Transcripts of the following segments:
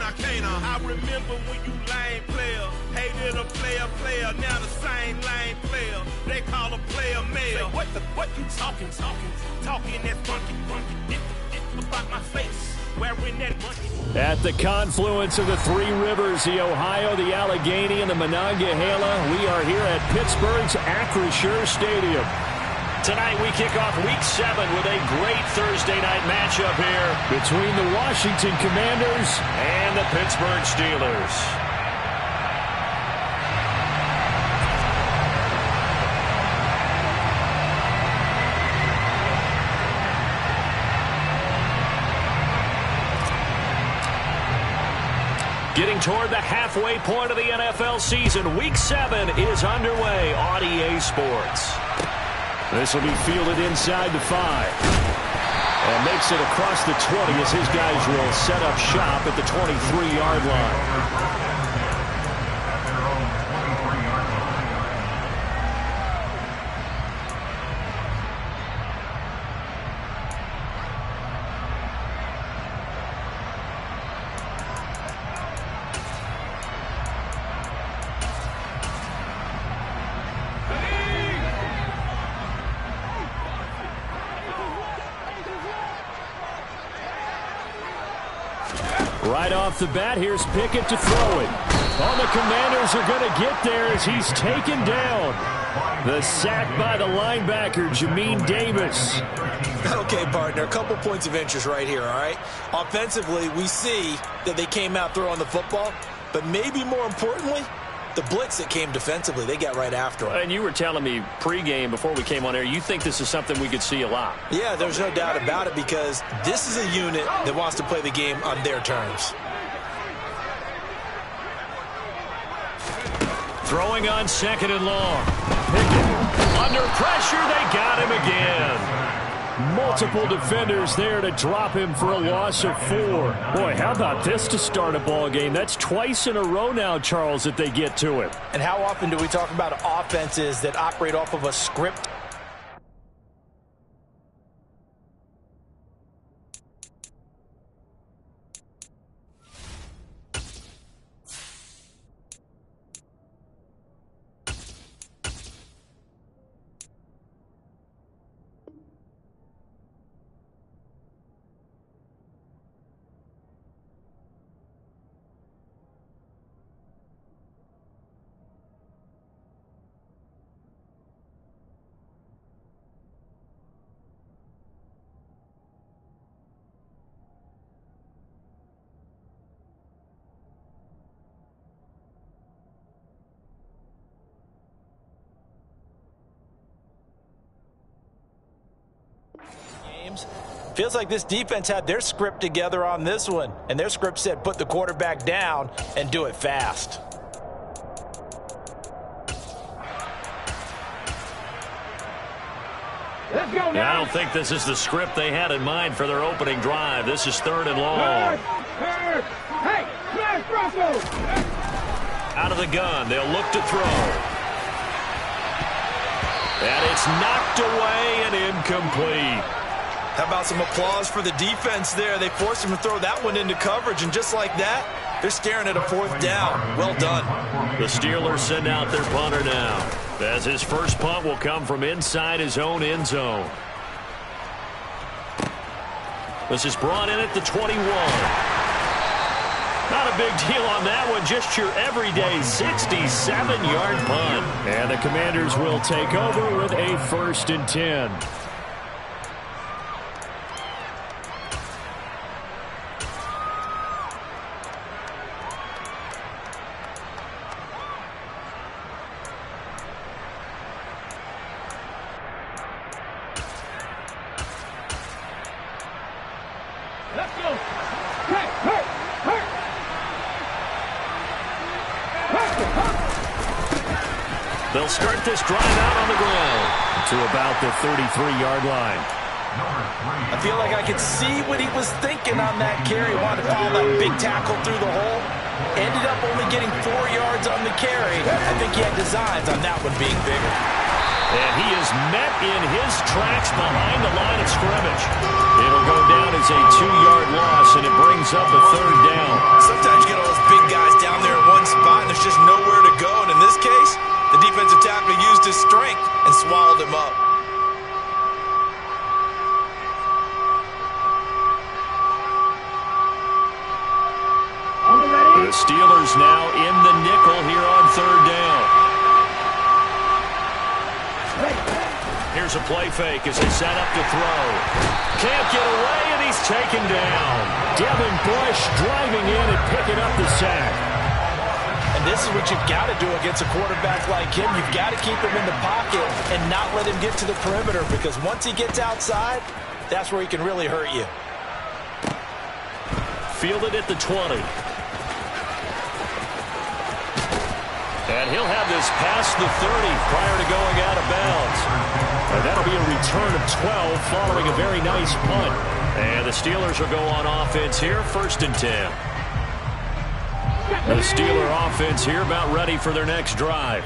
I can't. I remember when you lame player hated a player. Now the same lame player they call a player male. What you talking that's funky. About my face. At the confluence of the three rivers, the Ohio, the Allegheny, and the Monongahela, we are here at Pittsburgh's Acrisure Stadium. Tonight we kick off Week 7 with a great Thursday night matchup here between the Washington Commanders and the Pittsburgh Steelers. Getting toward the halfway point of the NFL season, Week 7 is underway on EA Sports. This will be fielded inside the 5. And makes it across the 20 as his guys will set up shop at the 23-yard line. Right off the bat, here's Pickett to throw it. Oh, the Commanders are going to get there as he's taken down. The sack by the linebacker, Jamin Davis. Okay, partner, a couple points of interest right here, all right? Offensively, we see that they came out throwing the football, but maybe more importantly, the blitz that came defensively, they got right after him. And you were telling me pregame before we came on air, you think this is something we could see a lot. Yeah, there's no doubt about it because this is a unit that wants to play the game on their terms. Throwing on 2nd and long. Pickett under pressure, they got him again. Multiple defenders there to drop him for a loss of 4. Boy, how about this to start a ball game? That's twice in a row now, Charles, that they get to him. And how often do we talk about offenses that operate off of a script? Feels like this defense had their script together on this one, and their script said put the quarterback down and do it fast. Let's go now. I don't think this is the script they had in mind for their opening drive. This is 3rd and long. Hey, smash Broncos! Out of the gun, they'll look to throw. And it's knocked away and incomplete. How about some applause for the defense there? They forced him to throw that one into coverage, and just like that, they're staring at a 4th down. Well done. The Steelers send out their punter now, as his first punt will come from inside his own end zone. This is brought in at the 21. Not a big deal on that one, just your everyday 67-yard punt. And the Commanders will take over with a 1st and 10. Let's go. They'll start this drive out on the ground to about the 33-yard line. I feel like I could see what he was thinking on that carry. Wanted to follow that big tackle through the hole. Ended up only getting 4 yards on the carry. I think he had designs on that one being bigger. And he is met in his tracks behind the line of scrimmage. It'll go down as a 2-yard loss, and it brings up a 3rd down. Sometimes just nowhere to go. And in this case, the defensive tackle used his strength and swallowed him up. The Steelers now in the nickel here on third down. Here's a play fake as they set up to throw. Can't get away, and he's taken down. Devin Bush driving in and picking up the sack. And this is what you've got to do against a quarterback like him. You've got to keep him in the pocket and not let him get to the perimeter, because once he gets outside, that's where he can really hurt you. Fielded at the 20. And he'll have this past the 30 prior to going out of bounds. And that'll be a return of 12 following a very nice punt. And the Steelers will go on offense here, 1st and 10. The Steeler offense here about ready for their next drive.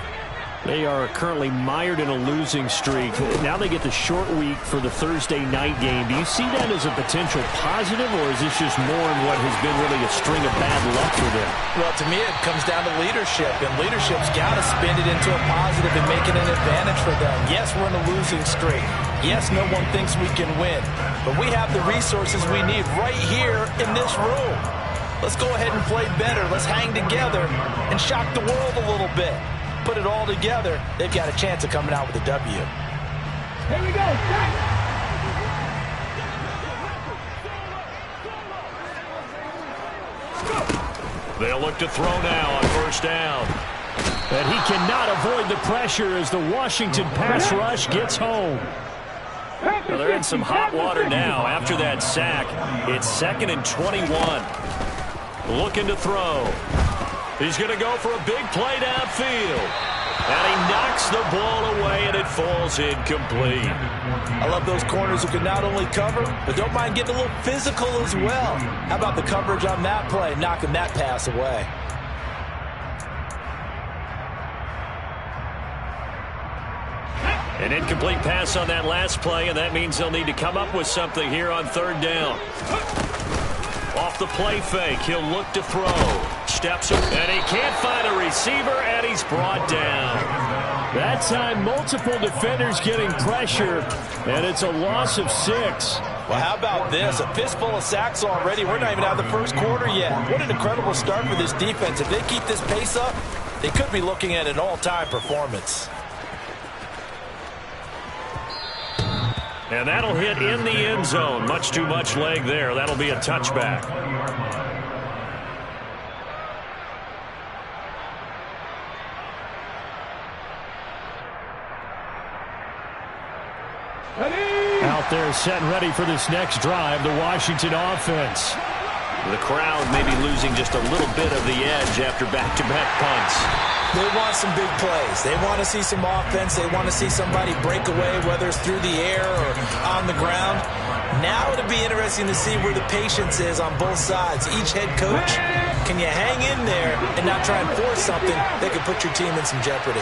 They are currently mired in a losing streak. Now they get the short week for the Thursday night game. Do you see that as a potential positive, or is this just more in what has been really a string of bad luck for them? Well, to me, it comes down to leadership, and leadership's got to spin it into a positive and make it an advantage for them. Yes, we're in a losing streak. Yes, no one thinks we can win, but we have the resources we need right here in this room. Let's go ahead and play better. Let's hang together and shock the world a little bit. Put it all together, they've got a chance of coming out with a W. Here we go. They'll look to throw now on 1st down. And he cannot avoid the pressure as the Washington pass rush gets home. Well, they're in some hot water now after that sack. It's 2nd and 21. Looking to throw. He's going to go for a big play downfield. And he knocks the ball away, and it falls incomplete. I love those corners who can not only cover, but don't mind getting a little physical as well. How about the coverage on that play, knocking that pass away? An incomplete pass on that last play, and that means they'll need to come up with something here on 3rd down. Off the play fake, he'll look to throw. Steps up, and he can't find a receiver, and he's brought down. That time, multiple defenders getting pressure, and it's a loss of 6. Well, how about this? A fistful of sacks already. We're not even out of the 1st quarter yet. What an incredible start for this defense. If they keep this pace up, they could be looking at an all-time performance. And that'll hit in the end zone. Much too much leg there. That'll be a touchback. Out there set and ready for this next drive, the Washington offense. The crowd may be losing just a little bit of the edge after back-to-back punts. They want some big plays. They want to see some offense. They want to see somebody break away, whether it's through the air or on the ground. Now it'll be interesting to see where the patience is on both sides. Each head coach, can you hang in there and not try and force something that could put your team in some jeopardy?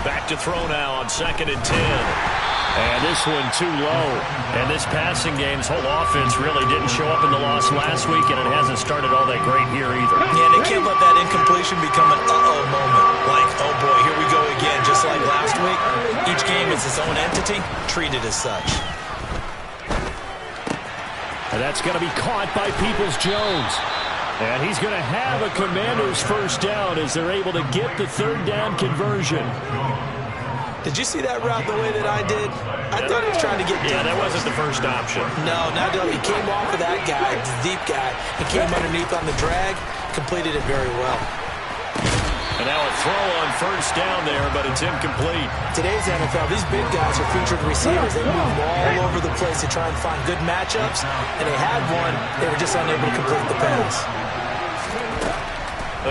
Back to throw now on 2nd and 10. And this one too low. And this passing game's whole offense really didn't show up in the loss last week, and it hasn't started all that great here either. Yeah, they can't let that incompletion become an uh-oh moment. Like, oh boy, here we go again, just like last week. Each game is its own entity, treated as such. And that's going to be caught by Peoples-Jones. And he's going to have a Commanders 1st down as they're able to get the 3rd down conversion. Did you see that route the way that I did? I thought he was trying to get deep. Yeah, that wasn't the first option. No, not he came off of that guy, the deep guy. He came underneath on the drag, completed it very well. And now a throw on 1st down there, but it's incomplete. Today's NFL, these big guys are featured receivers. They move all over the place to try and find good matchups, and they had one. They were just unable to complete the pass.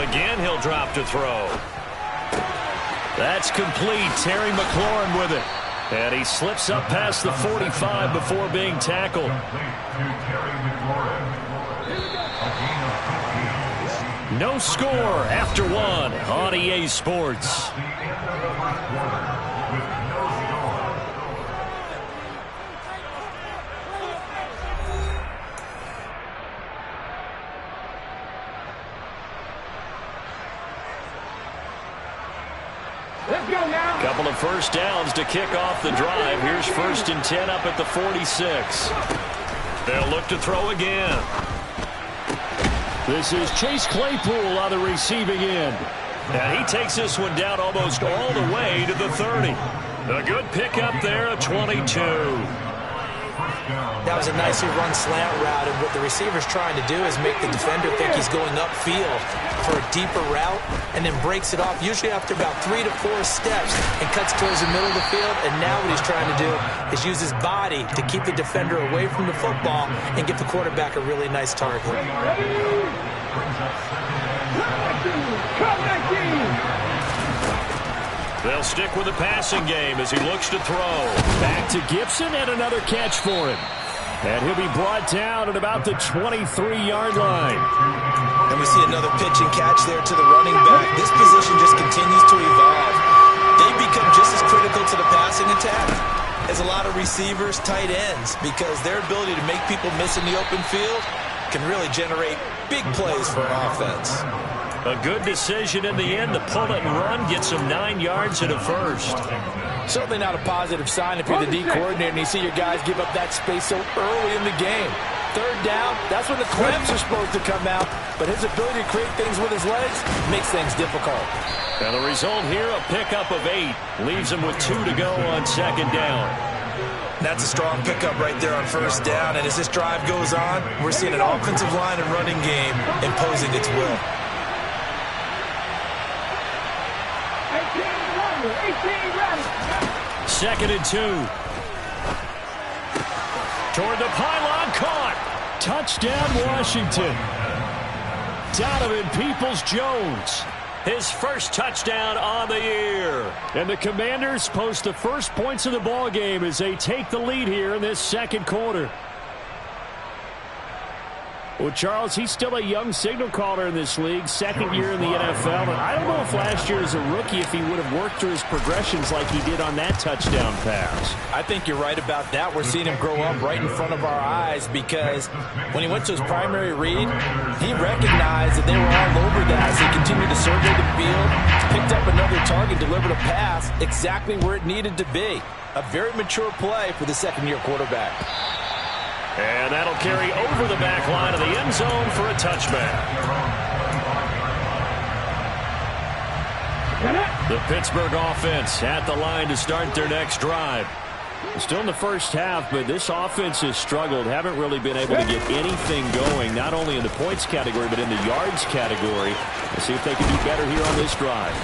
Again, he'll drop to throw. That's complete. Terry McLaurin with it. And he slips up past the 45 before being tackled. No score after 1 on EA Sports. Let's go now. Couple of first downs to kick off the drive. Here's 1st and 10 up at the 46. They'll look to throw again. This is Chase Claypool on the receiving end. And he takes this one down almost all the way to the 30. A good pickup there at 22. That was a nicely run slant route, and what the receiver's trying to do is make the defender think he's going upfield for a deeper route, and then breaks it off, usually after about 3 to 4 steps, and cuts towards the middle of the field. And now what he's trying to do is use his body to keep the defender away from the football and give the quarterback a really nice target. They'll stick with the passing game as he looks to throw. Back to Gibson, and another catch for him. And he'll be brought down at about the 23-yard line. And we see another pitch and catch there to the running back. This position just continues to evolve. They become just as critical to the passing attack as a lot of receivers, tight ends, because their ability to make people miss in the open field can really generate big plays for an offense. A good decision in the end to pull it and run, get some 9 yards and a first. Certainly not a positive sign if you're the D coordinator and you see your guys give up that space so early in the game. 3rd down, that's when the clamps are supposed to come out, but his ability to create things with his legs makes things difficult. And the result here, a pickup of 8, leaves him with 2 to go on 2nd down. That's a strong pickup right there on 1st down, and as this drive goes on, we're seeing an offensive line and running game imposing its will. 2nd and 2. Toward the pylon, caught. Touchdown, Washington. Donovan Peoples-Jones. His first touchdown on the year. And the Commanders post the first points of the ball game as they take the lead here in this 2nd quarter. Well, Charles, he's still a young signal caller in this league, 2nd year in the NFL. And I don't know if last year as a rookie if he would have worked through his progressions like he did on that touchdown pass. I think you're right about that. We're seeing him grow up right in front of our eyes because when he went to his primary read, he recognized that they were all over that as he continued to survey the field, picked up another target, delivered a pass exactly where it needed to be. A very mature play for the 2nd-year quarterback. And that'll carry over the back line of the end zone for a touchback. The Pittsburgh offense at the line to start their next drive. Still in the first half, but this offense has struggled. Haven't really been able to get anything going, not only in the points category, but in the yards category. Let's see if they can do better here on this drive.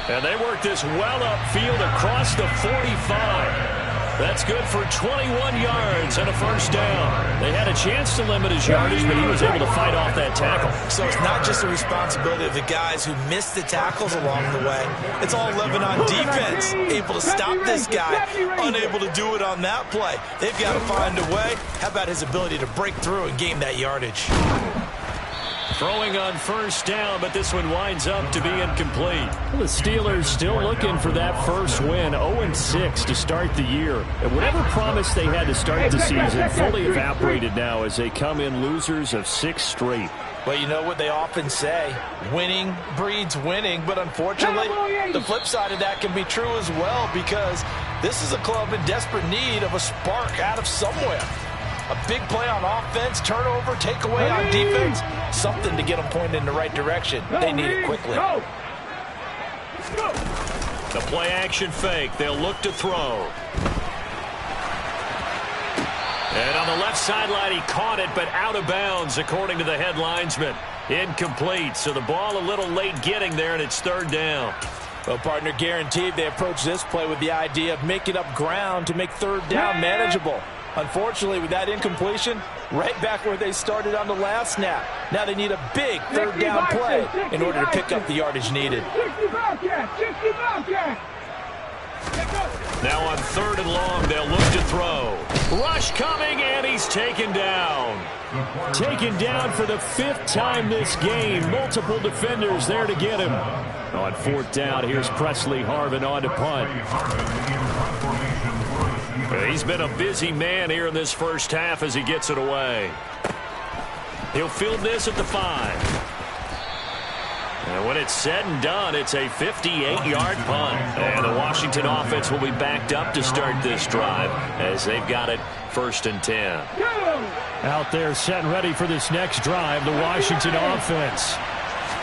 And they work this well upfield across the 45. That's good for 21 yards and a first down. They had a chance to limit his yardage, but he was able to fight off that tackle. So it's not just the responsibility of the guys who missed the tackles along the way. It's all on defense, able to stop this guy, unable to do it on that play. They've got to find a way. How about his ability to break through and gain that yardage? Throwing on first down, but this one winds up to be incomplete. Well, the Steelers still looking for that first win, 0-6 to start the year. And whatever promise they had to start the season fully evaporated now as they come in losers of 6 straight. Well, you know what they often say, winning breeds winning, but unfortunately, the flip side of that can be true as well because this is a club in desperate need of a spark out of somewhere. A big play on offense, turnover, takeaway on defense, something to get them pointed in the right direction. They need it quickly. The play action fake, they'll look to throw. And on the left sideline, he caught it, but out of bounds, according to the head linesman. Incomplete, so the ball a little late getting there, and it's 3rd down. Well, partner, guaranteed they approach this play with the idea of making up ground to make 3rd down manageable. Unfortunately, with that incompletion, right back where they started on the last snap. Now they need a big 3rd down play in order to pick up the yardage needed. Now on 3rd and long, they'll look to throw. Rush coming, and he's taken down. Taken down for the 5th time this game. Multiple defenders there to get him. On 4th down, here's Presley Harvin on to punt. He's been a busy man here in this first half as he gets it away. He'll field this at the 5. And when it's said and done, it's a 58-yard punt. And the Washington offense will be backed up to start this drive as they've got it 1st and 10. Out there set and ready for this next drive, the Washington offense.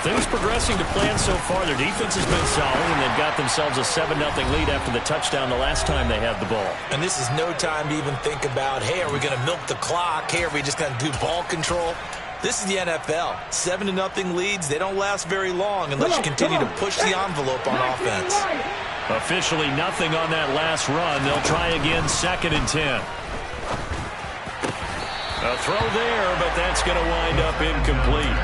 Things progressing to plan so far. Their defense has been solid, and they've got themselves a 7-0 lead after the touchdown the last time they had the ball. And this is no time to even think about, hey, are we going to milk the clock? Hey, are we just going to do ball control? This is the NFL. 7-0 leads, they don't last very long unless you continue to push the envelope on offense. Officially nothing on that last run. They'll try again, 2nd and 10. A throw there, but that's going to wind up incomplete.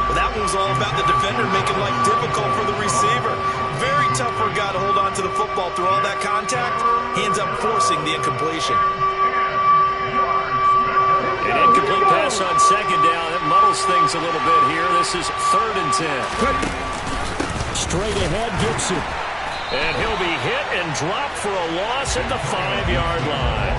Well, that one was all about the defender making life difficult for the receiver. Very tough for a guy to hold on to the football through all that contact. He ends up forcing the incompletion. An incomplete pass on 2nd down. It muddles things a little bit here. This is 3rd and 10. Straight ahead, Gibson. And he'll be hit and dropped for a loss at the 5-yard line.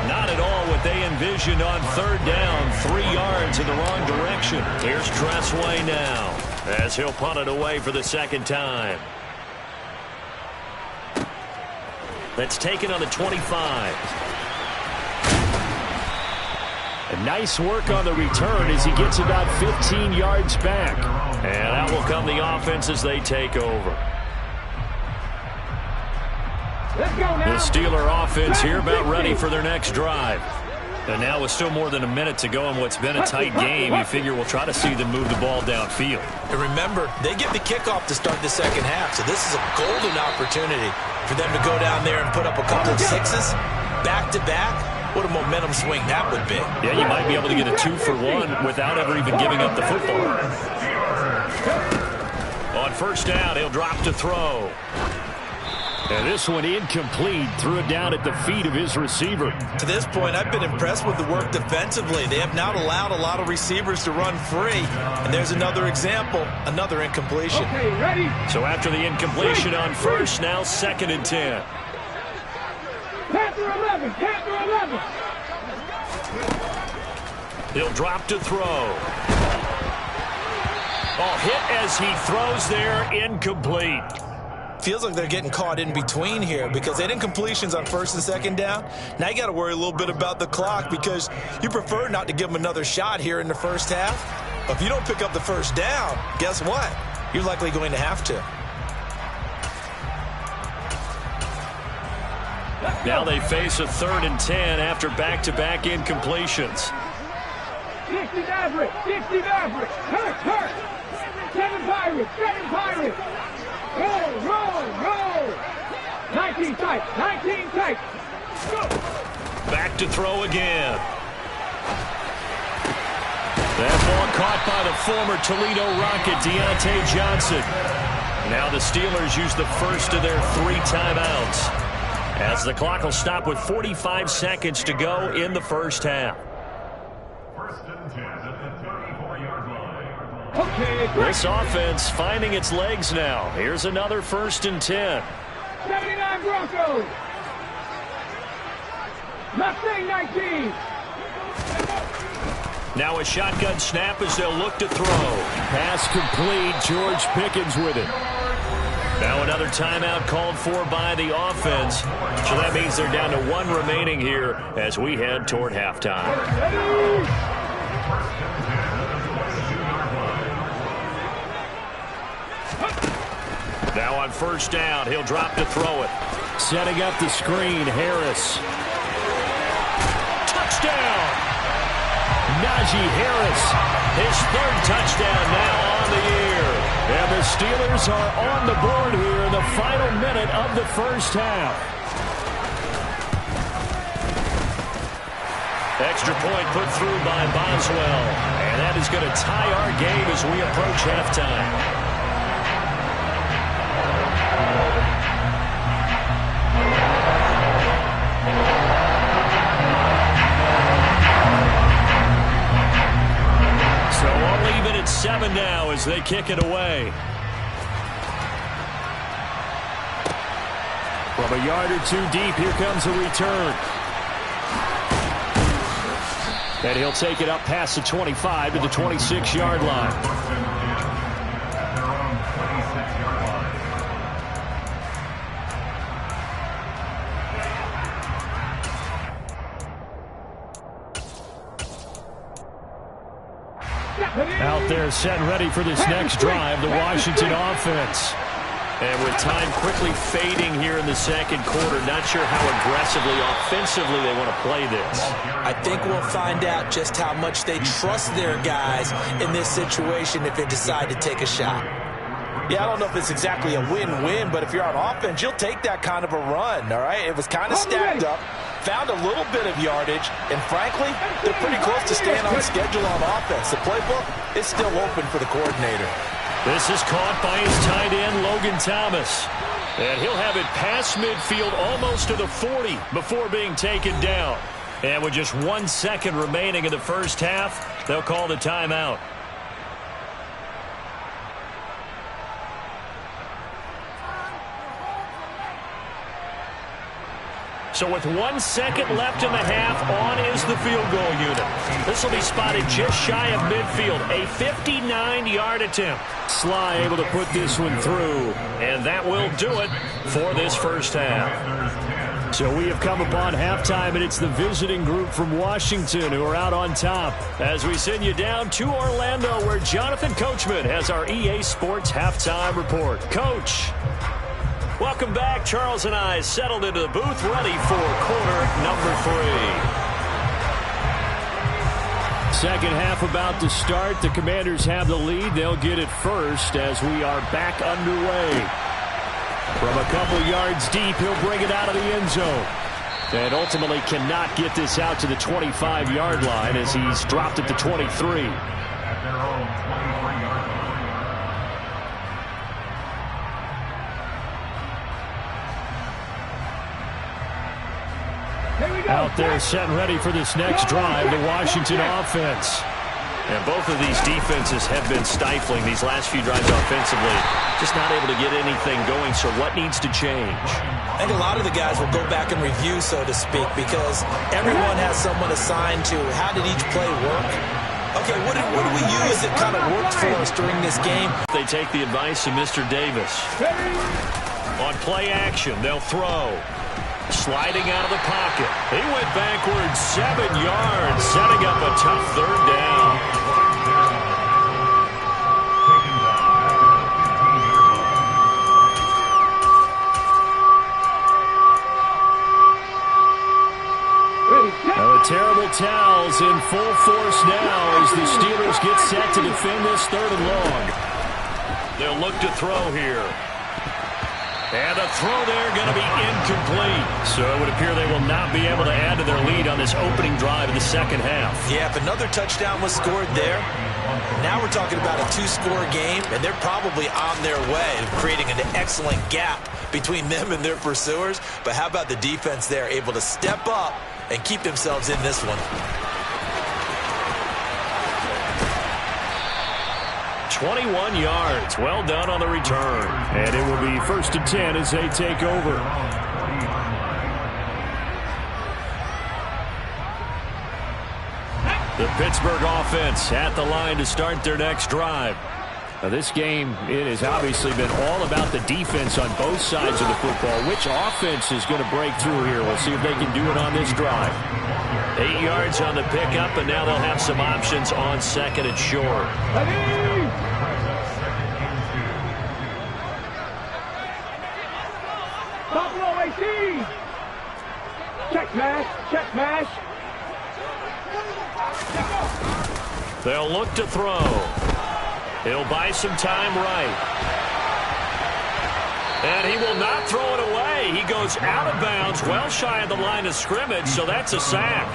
Not at all what they envisioned on 3rd down. 3 yards in the wrong direction. Here's Tressway now as he'll punt it away for the 2nd time. That's taken on the 25. A nice work on the return as he gets about 15 yards back. And out will come the offense as they take over. The Steeler offense here about ready for their next drive. And now with still more than a minute to go in what's been a tight game, you figure we'll try to see them move the ball downfield. And remember, they get the kickoff to start the 2nd half, so this is a golden opportunity for them to go down there and put up a couple of 6s back-to-back. What a momentum swing that would be. Yeah, you might be able to get a 2-for-1 without ever even giving up the football. On 1st down, he'll drop to throw. And this one incomplete. Threw it down at the feet of his receiver. To this point, I've been impressed with the work defensively. They have not allowed a lot of receivers to run free. And there's another example, another incompletion. Okay, ready? So after the incompletion on 1st, now 2nd and 10. Panther 11, Panther 11. He'll drop to throw. Oh, hit as he throws there, incomplete. Feels like they're getting caught in between here because they had incompletions on 1st and 2nd down. Now you got to worry a little bit about the clock because you prefer not to give them another shot here in the 1st half. But if you don't pick up the 1st down, guess what? You're likely going to have to. Now they face a 3rd and 10 after back-to-back incompletions. 60 Maverick, 60 Maverick. Hurt. 7 Pirates, 7 Pirates. Roll. 19 tight. Go. Back to throw again. That ball caught by the former Toledo Rocket, Deontay Johnson. Now the Steelers use the first of their 3 timeouts as the clock will stop with 45 seconds to go in the 1st half. This offense finding its legs now. Here's another 1st and 10. 79 Broncos. Mustang 19. Now a shotgun snap as they'll look to throw. Pass complete. George Pickens with it. Now another timeout called for by the offense. So that means they're down to 1 remaining here as we head toward halftime. Now on 1st down, he'll drop to throw it. Setting up the screen, Harris. Touchdown! Najee Harris. His 3rd touchdown now on the year. And the Steelers are on the board here in the final minute of the 1st half. Extra point put through by Boswell. And that is going to tie our game as we approach halftime. So only even at 7 now as they kick it away. From a yard or 2 deep, here comes a return. And he'll take it up past the 25 to the 26-yard line. Out there set and ready for this next drive, the Washington offense. And with time quickly fading here in the second quarter, not sure how aggressively, offensively they want to play this. I think we'll find out just how much they trust their guys in this situation if they decide to take a shot. Yeah, I don't know if it's exactly a win-win, but if you're on offense, you'll take that kind of a run, all right? It was kind of stacked up, found a little bit of yardage, and frankly, they're pretty close to staying on schedule on offense. The playbook is still open for the coordinator. This is caught by his tight end, Logan Thomas. And he'll have it past midfield almost to the 40 before being taken down. And with just 1 second remaining in the first half, they'll call the timeout. So with 1 second left in the half, on is the field goal unit. This will be spotted just shy of midfield. A 59-yard attempt. Sly able to put this one through. And that will do it for this first half. So we have come upon halftime, and it's the visiting group from Washington who are out on top. As we send you down to Orlando, where Jonathan Coachman has our EA Sports halftime report. Coach. Welcome back. Charles and I settled into the booth, ready for quarter number 3. Second half about to start. The Commanders have the lead. They'll get it first as we are back underway. From a couple yards deep, he'll bring it out of the end zone. And ultimately cannot get this out to the 25-yard line as he's dropped it to 23. Out there set and ready for this next drive, the Washington offense. And both of these defenses have been stifling these last few drives offensively. Just not able to get anything going, so what needs to change? I think a lot of the guys will go back and review, so to speak, because everyone has someone assigned to how did each play work. Okay, what do we use that kind of worked for us during this game? They take the advice of Mr. Davis. On play action, they'll throw. Sliding out of the pocket. He went backwards 7 yards, setting up a tough third down. Now the terrible towels in full force now as the Steelers get set to defend this 3rd and long. They'll look to throw here. And the throw there going to be incomplete. So it would appear they will not be able to add to their lead on this opening drive in the second half. Yeah, if another touchdown was scored there, now we're talking about a 2-score game, and they're probably on their way to creating an excellent gap between them and their pursuers. But how about the defense there, able to step up and keep themselves in this one? 21 yards. Well done on the return. And it will be 1st and 10 as they take over. The Pittsburgh offense at the line to start their next drive. Now this game, it has obviously been all about the defense on both sides of the football. Which offense is going to break through here? We'll see if they can do it on this drive. 8 yards on the pickup, and now they'll have some options on 2nd and short. Buffalo 18. Check mash, check mash. They'll look to throw. He'll buy some time right. And he will not throw it away. He goes out of bounds, well shy of the line of scrimmage, so that's a sack.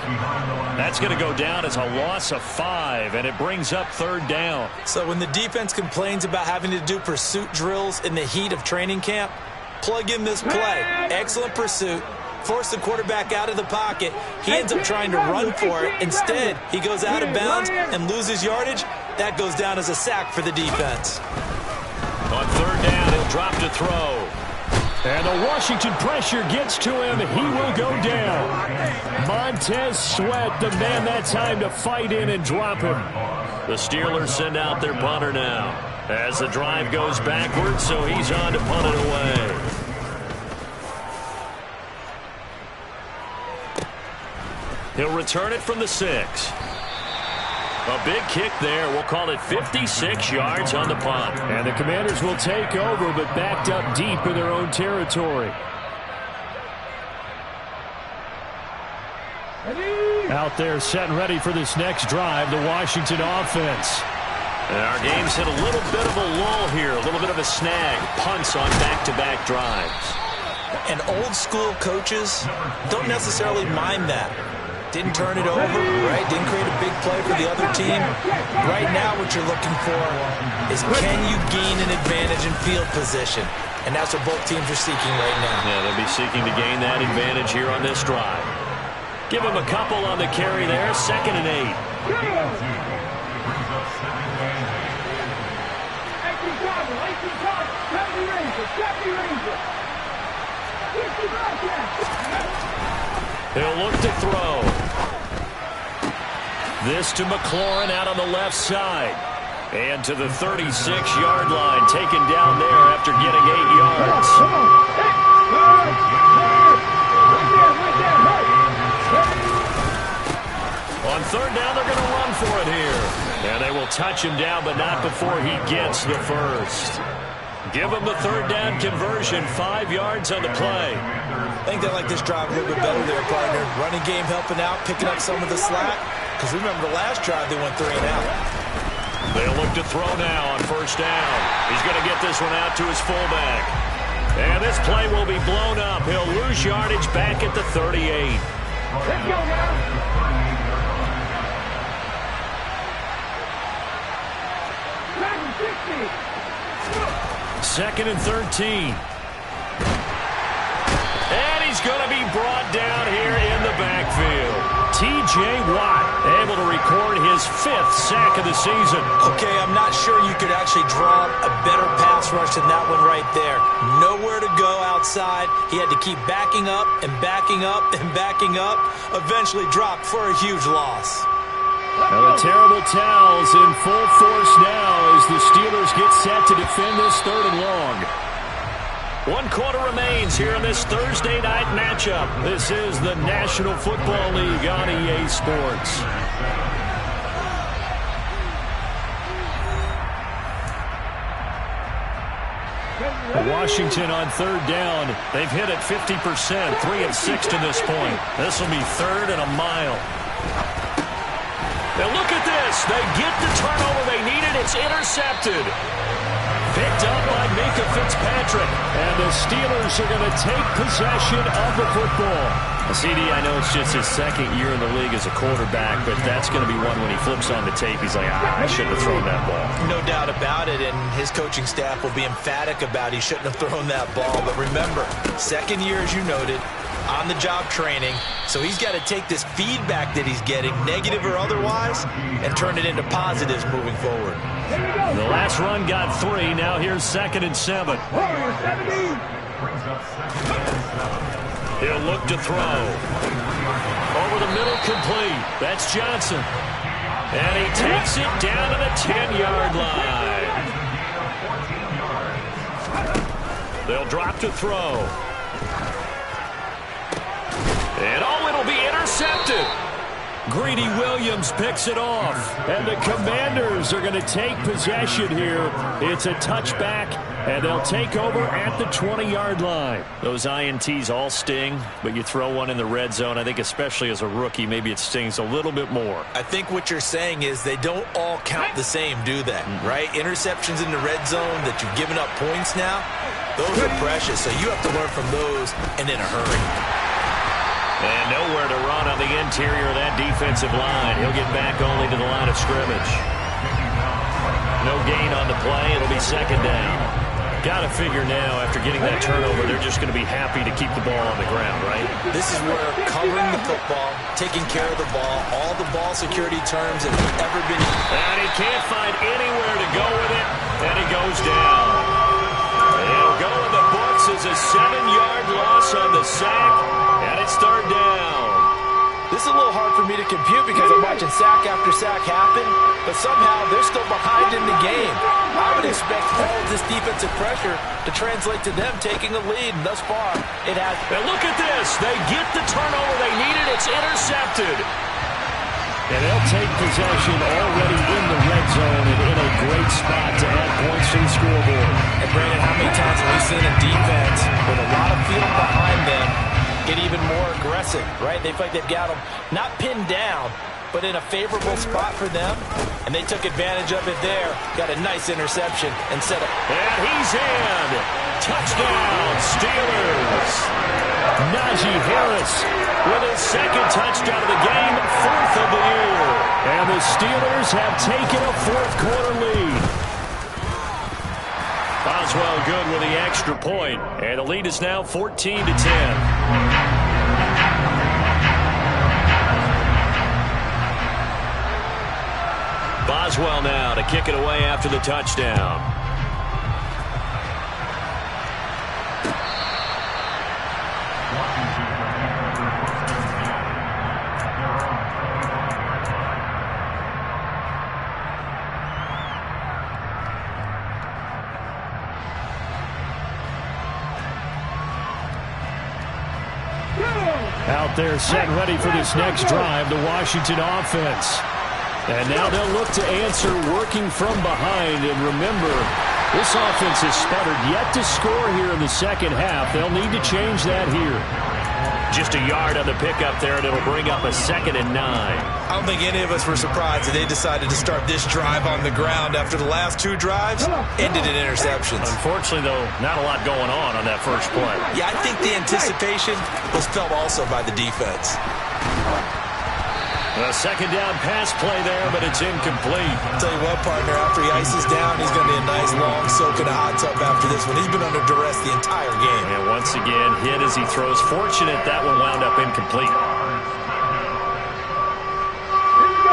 That's going to go down as a loss of 5, and it brings up 3rd down. So when the defense complains about having to do pursuit drills in the heat of training camp, plug in this play. Excellent pursuit. Force the quarterback out of the pocket. He ends up trying to run for it. Instead, he goes out of bounds and loses yardage. That goes down as a sack for the defense. On 3rd down, he'll drop to throw. And the Washington pressure gets to him. He will go down. Montez Sweat, the man that time to fight in and drop him. The Steelers send out their punter now as the drive goes backwards, so he's on to punt it away. He'll return it from the 6. A big kick there. We'll call it 56 yards on the punt. And the Commanders will take over, but backed up deep in their own territory. Out there set and ready for this next drive, the Washington offense. And our game's hit a little bit of a lull here, a little bit of a snag. Punts on back-to-back drives. And old-school coaches don't necessarily mind that. Didn't turn it over, right? Didn't create a big play for the other team. Right now what you're looking for is can you gain an advantage in field position? And that's what both teams are seeking right now. Yeah, they'll be seeking to gain that advantage here on this drive. Give them a couple on the carry there, 2nd and 8. He'll look to throw. This to McLaurin out on the left side. And to the 36-yard line, taken down there after getting 8 yards. On 3rd down, they're going to run for it here. And they will touch him down, but not before he gets the first. Give him the 3rd down conversion, 5 yards on the play. I think they like this drive a little bit better there, partner. Running game helping out, picking up some of the slack. Because remember, the last drive they went 3 and out. They'll look to throw now on 1st down. He's going to get this one out to his fullback. And this play will be blown up. He'll lose yardage back at the 38. Let's go now. 2nd and 13. And he's going to be brought down here in the backfield. T.J. Watt able to record his 5th sack of the season. Okay, I'm not sure you could actually draw a better pass rush than that one right there. Nowhere to go outside. He had to keep backing up and backing up and backing up. Eventually dropped for a huge loss. Now the terrible towels in full force now as the Steelers get set to defend this 3rd and long. 1 quarter remains here in this Thursday night matchup. This is the National Football League on EA Sports. Washington on 3rd down. They've hit it 50%, 3 of 6 to this point. This will be 3rd and a mile. Now look at this. They get the turnover they needed. It's intercepted. Picked up by Minka Fitzpatrick. And the Steelers are going to take possession of the football. CD, I know it's just his 2nd year in the league as a quarterback, but that's going to be one when he flips on the tape. He's like, I shouldn't have thrown that ball. No doubt about it, and his coaching staff will be emphatic about he shouldn't have thrown that ball. But remember, 2nd year, as you noted, on-the-job training. So he's got to take this feedback that he's getting, negative or otherwise, and turn it into positives moving forward. The last run got 3. Now here's 2nd and 7. He'll look to throw. Over the middle, complete. That's Johnson. And he takes it down to the 10-yard line. They'll drop to throw. And it'll be intercepted. Greedy Williams picks it off. And the Commanders are going to take possession here. It's a touchback, and they'll take over at the 20-yard line. Those INTs all sting, but you throw one in the red zone, I think especially as a rookie, maybe it stings a little bit more. I think what you're saying is they don't all count the same, do they? Right? Interceptions in the red zone that you've given up points now, those are precious. So you have to learn from those and in a hurry. And nowhere to run on the interior of that defensive line. He'll get back only to the line of scrimmage. No gain on the play. It'll be 2nd down. Got to figure now, after getting that turnover, they're just going to be happy to keep the ball on the ground, right? This is where covering the football, taking care of the ball, all the ball security terms that have ever been. And he can't find anywhere to go with it, and he goes down. It'll go in the books as a 7-yard loss on the sack. And it's 3rd down. This is a little hard for me to compute because I'm watching sack after sack happen, but somehow they're still behind in the game. I would expect all of this defensive pressure to translate to them taking the lead, and thus far, it has. And look at this. They get the turnover they needed. It's intercepted. And they'll take possession already in the red zone and in a great spot to add points to the scoreboard. And Brandon, how many times have we seen a defense with a lot of field behind them get even more aggressive, right? They feel like they've got them not pinned down, but in a favorable spot for them, and they took advantage of it there. Got a nice interception and set up. And he's in. Touchdown, Steelers. Najee Harris with his second touchdown of the game, 4th of the year. And the Steelers have taken a fourth-quarter lead. Boswell good with the extra point, and the lead is now 14-10. Boswell now to kick it away after the touchdown. Out there set ready for this next drive, the Washington offense. And now they'll look to answer working from behind. And remember, this offense has sputtered yet to score here in the second half. They'll need to change that here. Just a yard on the pickup there, and it'll bring up a 2nd and 9. I don't think any of us were surprised that they decided to start this drive on the ground after the last 2 drives ended in interceptions. Unfortunately, though, not a lot going on that first play. Yeah, I think the anticipation was felt also by the defense. A 2nd down pass play there, but it's incomplete. I'll tell you what, partner, after he ices down, he's going to be a nice long soak in a hot tub after this one. He's been under duress the entire game. And once again, hit as he throws. Fortunate that one wound up incomplete.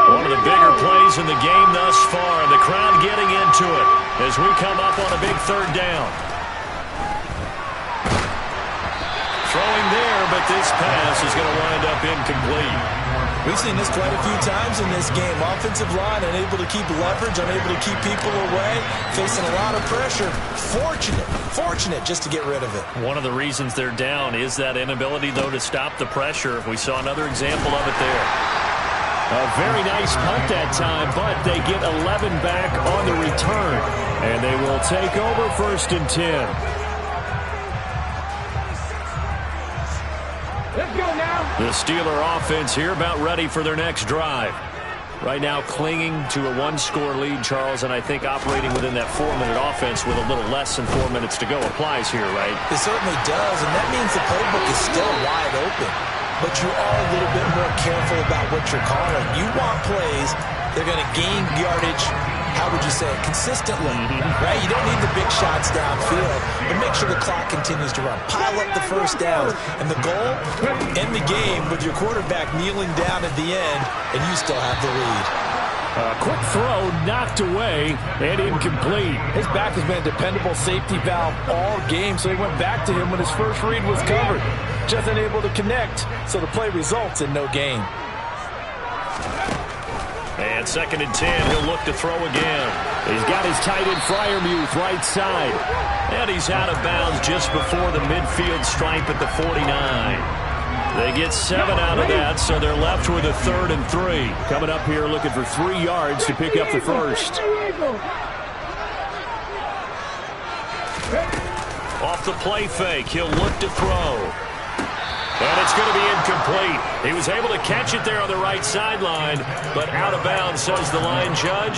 One of the bigger plays in the game thus far. The crowd getting into it as we come up on a big 3rd down. Throwing there, but this pass is going to wind up incomplete. We've seen this quite a few times in this game. Offensive line unable to keep leverage, unable to keep people away, facing a lot of pressure. Fortunate just to get rid of it. One of the reasons they're down is that inability, though, to stop the pressure. We saw another example of it there. A very nice punt that time, but they get 11 back on the return. And they will take over 1st and 10. Let's go now. The Steeler offense here about ready for their next drive. Right now clinging to a 1-score lead, Charles, and I think operating within that 4-minute offense with a little less than 4 minutes to go applies here, right? It certainly does, and that means the playbook is still wide open. But you are a little bit more careful about what you're calling. You want plays that are going to gain yardage, how would you say it, consistently, right? You don't need the big shots downfield, but make sure the clock continues to run. Pile up the first downs, and the goal, end the game with your quarterback kneeling down at the end, and you still have the lead. A quick throw knocked away and incomplete. His back has been a dependable safety valve all game, so he went back to him when his first read was covered. Just unable to connect, so the play results in no gain. And 2nd and 10, he'll look to throw again. He's got his tight end Freiermuth right side. And he's out of bounds just before the midfield stripe at the 49. They get 7 out of that, so they're left with a 3rd and 3. Coming up here looking for 3 yards to pick up the first. Off the play fake, he'll look to throw. And it's going to be incomplete. He was able to catch it there on the right sideline, but out of bounds, says the line judge.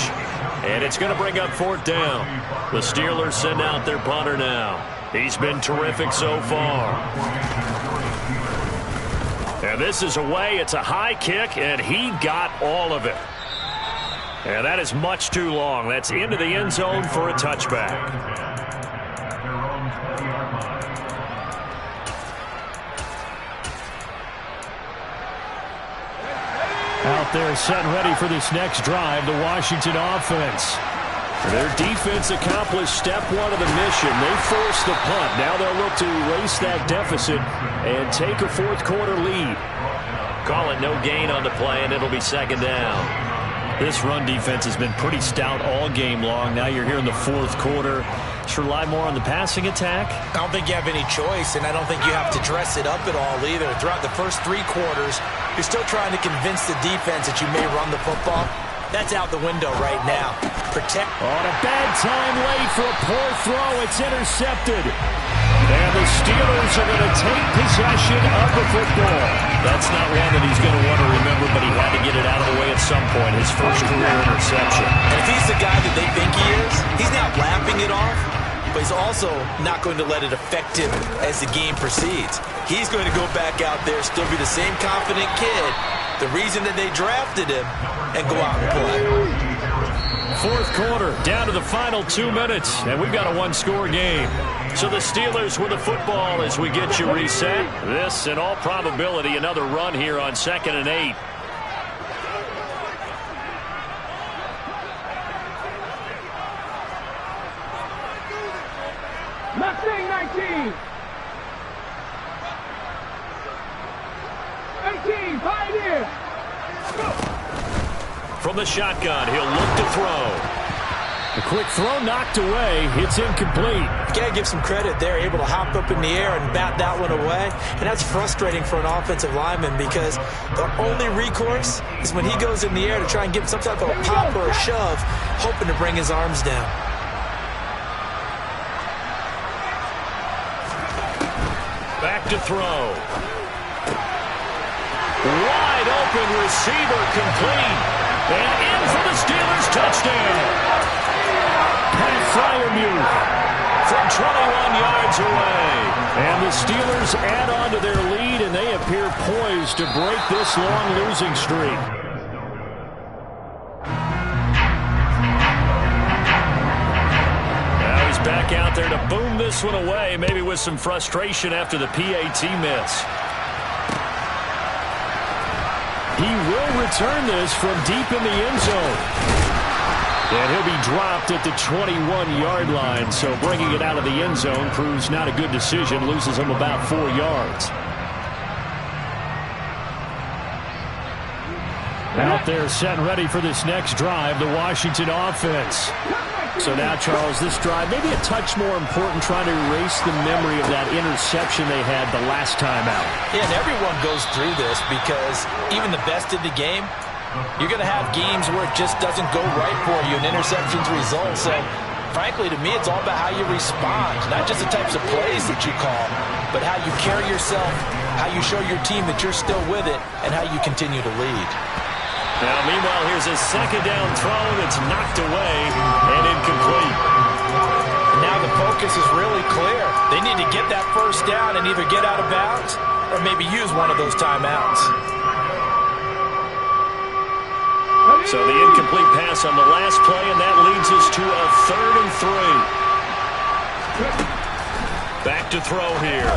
And it's going to bring up 4th down. The Steelers send out their punter now. He's been terrific so far. And this is away. It's a high kick, and he got all of it. And that is much too long. That's into the end zone for a touchback. Out there set ready for this next drive, the Washington offense. Their defense accomplished step 1 of the mission. They forced the punt. Now they'll look to erase that deficit and take a 4th-quarter lead. Call it no gain on the play, and it'll be 2nd down. This run defense has been pretty stout all game long. Now you're here in the 4th quarter. Should rely more on the passing attack? I don't think you have any choice, and I don't think you have to dress it up at all either. Throughout the first 3 quarters, you're still trying to convince the defense that you may run the football. That's out the window right now. Protect. On a bad time late for a poor throw. It's intercepted. And the Steelers are going to take possession of the football. That's not one that he's going to want to remember, but he had to get it out of the way at some point. His first career interception. And if he's the guy that they think he is, he's not laughing it off, but he's also not going to let it affect him as the game proceeds. He's going to go back out there, still be the same confident kid, the reason that they drafted him, and go out and play. Fourth quarter, down to the final 2 minutes, and we've got a one-score game. So the Steelers with the football as we get you reset. This, in all probability, another run here on 2nd and 8. Mustang 19. 18, Pioneer. From the shotgun, he'll look to throw. A quick throw knocked away. It's incomplete. Got to give some credit. They're able to hop up in the air and bat that one away. And that's frustrating for an offensive lineman because the only recourse is when he goes in the air to try and get some type of a pop or a shove, hoping to bring his arms down. Back to throw. Wide open receiver complete. And in for the Steelers touchdown. Pat Fryermuth from 21 yards away. And the Steelers add on to their lead, and they appear poised to break this long losing streak. Now he's back out there to boom this one away, maybe with some frustration after the PAT miss. He will return this from deep in the end zone. And he'll be dropped at the 21-yard line, so bringing it out of the end zone proves not a good decision, loses him about 4 yards. Out there set and ready for this next drive, the Washington offense. So now, Charles, this drive maybe a touch more important, trying to erase the memory of that interception they had the last time out. Yeah, and everyone goes through this because even the best in the game, you're going to have games where it just doesn't go right for you, and interceptions result. So, frankly, to me, it's all about how you respond, not just the types of plays that you call, but how you carry yourself, how you show your team that you're still with it, and how you continue to lead. Now, meanwhile, here's a second down throw that's knocked away and incomplete. Now the focus is really clear. They need to get that first down and either get out of bounds or maybe use one of those timeouts. So the incomplete pass on the last play, and that leads us to a 3rd and 3. Back to throw here.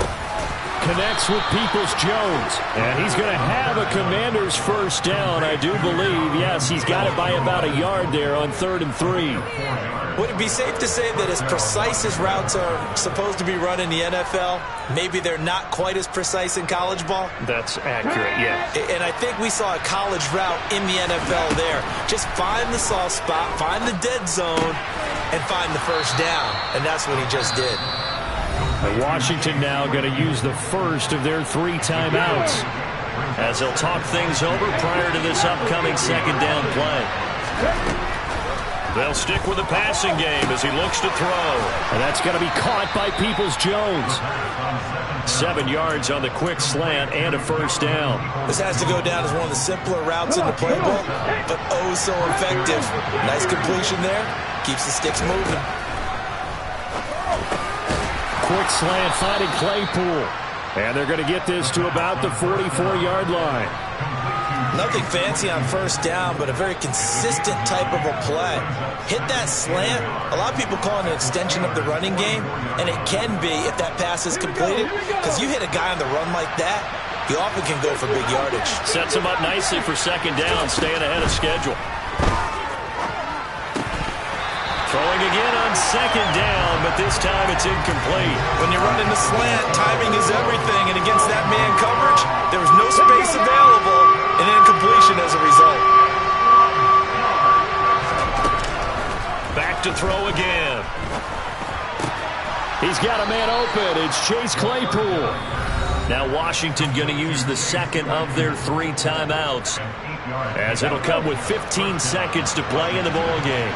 Connects with Peoples-Jones. And he's going to have a Commander's first down, I do believe. Yes, he's got it by about a yard there on 3rd and 3. Would it be safe to say that as precise as routes are supposed to be run in the NFL, maybe they're not quite as precise in college ball? That's accurate, yeah. And I think we saw a college route in the NFL there. Just find the soft spot, find the dead zone, and find the first down. And that's what he just did. And Washington now going to use the first of their 3 timeouts, as they'll talk things over prior to this upcoming second down play. They'll stick with the passing game as he looks to throw. And that's going to be caught by Peoples-Jones. 7 yards on the quick slant and a first down. This has to go down as one of the simpler routes in the playbook, but oh so effective. Nice completion there. Keeps the sticks moving. Quick slant finding Claypool. And they're going to get this to about the 44-yard line. Nothing fancy on first down, but a very consistent type of a play. Hit that slant. A lot of people call it an extension of the running game, and it can be if that pass is completed, because you hit a guy on the run like that, he often can go for big yardage. Sets him up nicely for second down, staying ahead of schedule. Throwing again on second down, but this time it's incomplete. When you're running the slant, timing is everything, and against that man coverage, there was no space available, and incompletion as a result. Back to throw again. He's got a man open. It's Chase Claypool. Now Washington going to use the second of their 3 timeouts, as it'll come with 15 seconds to play in the ball game.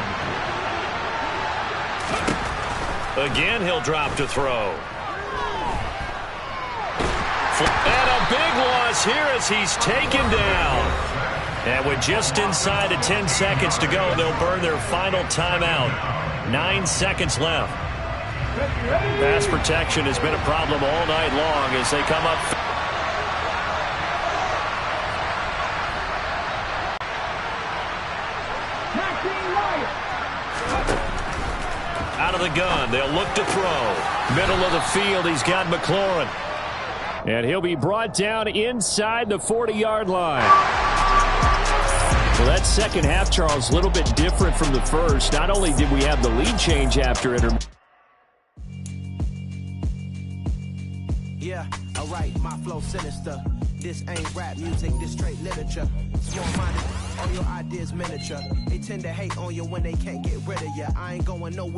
Again, he'll drop to throw. And a big loss here as he's taken down. And with just inside of 10 seconds to go, they'll burn their final timeout. 9 seconds left. Pass protection has been a problem all night long as they come up. Out of the gun, they'll look to throw. Middle of the field, he's got McLaurin. And he'll be brought down inside the 40-yard line. Well, that second half, Charles, a little bit different from the first. Not only did we have the lead change after intermission. Yeah, alright, my flow sinister. This ain't rap music, this straight literature. Small-minded, all your ideas miniature. They tend to hate on you when they can't get rid of you. I ain't going nowhere.